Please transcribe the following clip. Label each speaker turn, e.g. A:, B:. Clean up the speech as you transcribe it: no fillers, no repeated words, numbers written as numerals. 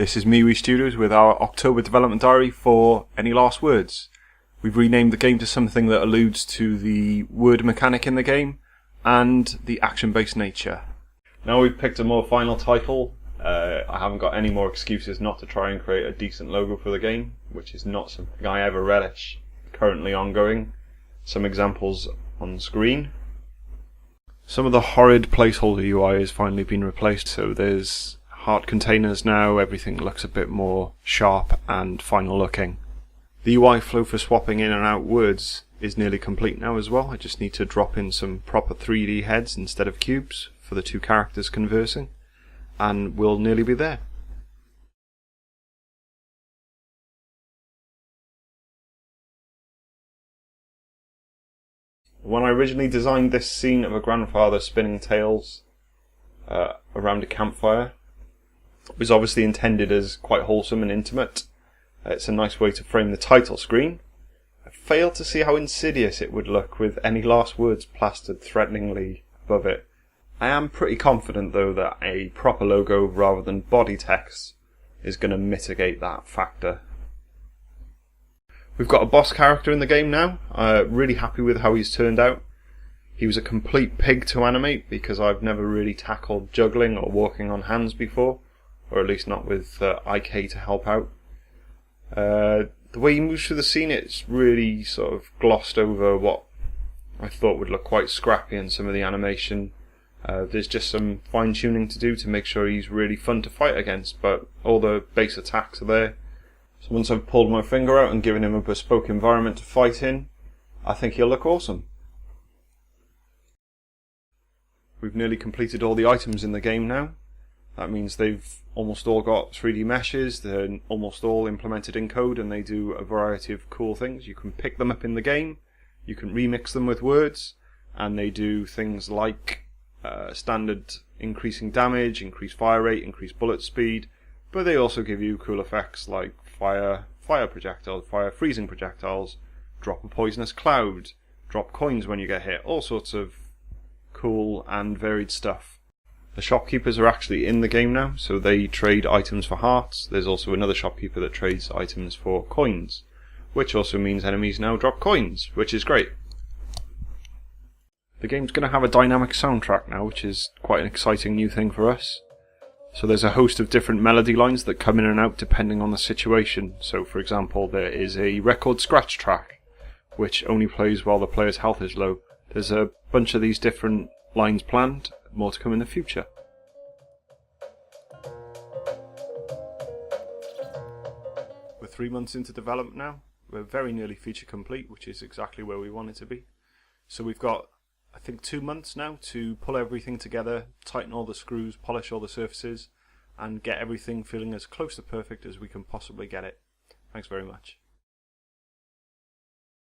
A: This is MeWe Studios with our October development diary for Any Last Words. We've renamed the game to something that alludes to the word mechanic in the game and the action-based nature. Now we've picked a more final title, I haven't got any more excuses not to try and create a decent logo for the game, which is not something I ever relish. Currently ongoing. Some examples on screen. Some of the horrid placeholder UI has finally been replaced, so there's heart containers now, everything looks a bit more sharp and final looking. The UI flow for swapping in and out words is nearly complete now as well. I just need to drop in some proper 3D heads instead of cubes for the two characters conversing, and we'll nearly be there. When I originally designed this scene of a grandfather spinning tales around a campfire, it was obviously intended as quite wholesome and intimate. It's a nice way to frame the title screen. I failed to see how insidious it would look with any last words plastered threateningly above it. I am pretty confident though that a proper logo rather than body text is going to mitigate that factor. We've got a boss character in the game now. Really happy with how he's turned out. He was a complete pig to animate because I've never really tackled juggling or walking on hands before, or at least not with IK to help out. The way he moves through the scene, it's really sort of glossed over what I thought would look quite scrappy in some of the animation. There's just some fine tuning to do to make sure he's really fun to fight against, but all the base attacks are there. So once I've pulled my finger out and given him a bespoke environment to fight in, I think he'll look awesome. We've nearly completed all the items in the game now. That means they've almost all got 3D meshes, they're almost all implemented in code, and they do a variety of cool things. You can pick them up in the game, you can remix them with words, and they do things like standard increasing damage, increased fire rate, increased bullet speed, but they also give you cool effects like fire projectiles, fire freezing projectiles, drop a poisonous cloud, drop coins when you get hit, all sorts of cool and varied stuff. The shopkeepers are actually in the game now, so they trade items for hearts. There's also another shopkeeper that trades items for coins, which also means enemies now drop coins, which is great. The game's going to have a dynamic soundtrack now, which is quite an exciting new thing for us. So there's a host of different melody lines that come in and out depending on the situation. So for example, there is a record scratch track, which only plays while the player's health is low. There's a bunch of these different lines planned, more to come in the future. We're 3 months into development now. We're very nearly feature complete, which is exactly where we want it to be. So we've got, I think, 2 months now to pull everything together, tighten all the screws, polish all the surfaces, and get everything feeling as close to perfect as we can possibly get it. Thanks very much.